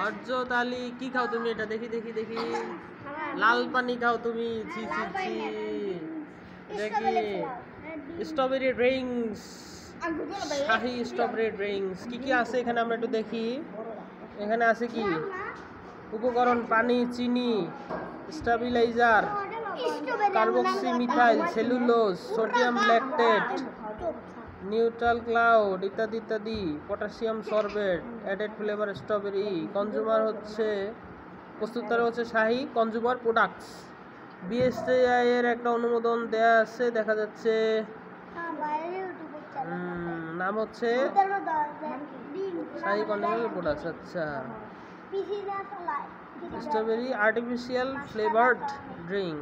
হরজত আলী কি খাও তুমি? এটা দেখি দেখি দেখি। লাল পানি খাও তুমি? ছি ছি ছি। দেখি স্ট্রবেরি ড্রিঙ্কস, শাহি স্ট্রবেরি ড্রিঙ্কস। কি কি আছে এখানে আমরা একটু দেখি। এখানে আছে কি উপকরণ? পানি, চিনি, stabiliser, carboxy methyl cellulose, sodium lactate, neutral cloud ইত্যাদি ইত্যাদি, potassium sorbate, added flavour strawberry. Consumer হচ্ছে প্রস্তুতকারক হচ্ছে শাহি কনজিউমার প্রোডাক্টস। বিএসটিআই এর একটা অনুমোদন দেয়া আছে দেখা যাচ্ছে। নাম হচ্ছে শাহি কনজিউমার প্রোডাক্টস। আচ্ছা, স্ট্রবেরি আর্টিফিশিয়াল ফ্লেভারড ড্রিঙ্ক,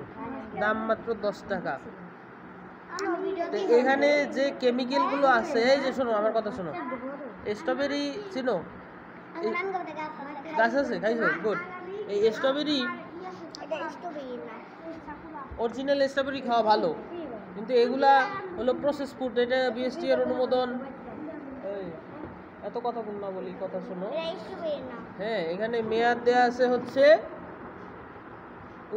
দাম মাত্র 10 টাকা। এখানে যে কেমিক্যালগুলো আছে, এই যে শোনো আমার কথা শোনো, স্ট্রবেরি চিনো? গাছ আছে, খাইছো? গুড। এই স্ট্রবেরি অরিজিনাল স্ট্রবেরি খাওয়া ভালো, কিন্তু এগুলা হলো প্রসেস ফুড। এটা বিএসটি এর অনুমোদন। এত কথা বল না, বলি কথা শোনো। হ্যাঁ, এখানে মেয়াদ দেয়া আছে হচ্ছে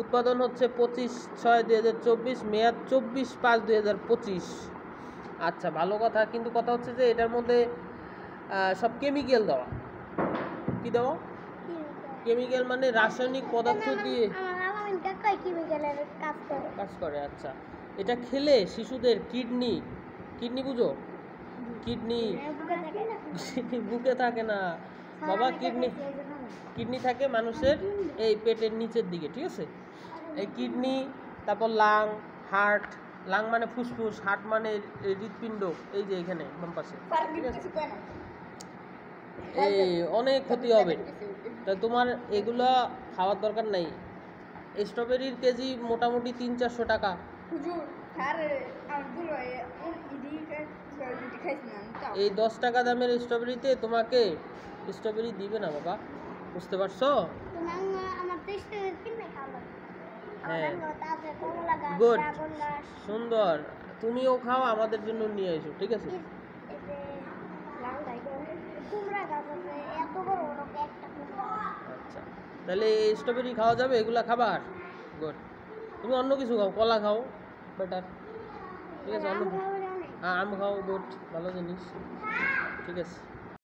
উৎপাদন হচ্ছে 25/6/2024, মেয়াদ 24/5/2025। আচ্ছা, ভালো কথা, কিন্তু কথা হচ্ছে যে এটার মধ্যে সব কেমিক্যাল দেওয়া। কি দেওয়া? কেমিক্যাল মানে রাসায়নিক পদার্থ দিয়ে কাজ করে। আচ্ছা, এটা খেলে শিশুদের কিডনি বুঝো? কিডনি বুকে থাকে না বাবা, কিডনি থাকে মানুষের এই পেটের নিচের দিকে, ঠিক আছে? এই কিডনি, তারপর লাং, হার্ট। লাং মানে ফুসফুস, হার্ট মানে হৃৎপিণ্ড, এই যে এখানে বাম পাশে, ঠিক আছে? এই অনেক ক্ষতি হবে, তাই তোমার এগুলো খাওয়ার দরকার নাই। স্ট্রবেরির কেজি মোটামুটি 300-400 টাকা। এই 10 টাকা দামের স্ট্রবেরিতে তোমাকে স্ট্রবেরি দিবে না বাবা, বুঝতে পারছো? হ্যাঁ, গুড, সুন্দর। তুমিও খাও, আমাদের জন্য নিয়ে এসো, ঠিক আছে? আচ্ছা, তাহলে এই স্ট্রবেরি খাওয়া যাবে? এগুলা খাবার? গুড। তুমি অন্য কিছু খাও, কলা খাও, বেটার, ঠিক আছে? অন্য আম খাও, গুড, ভালো জিনিস, ঠিক আছে।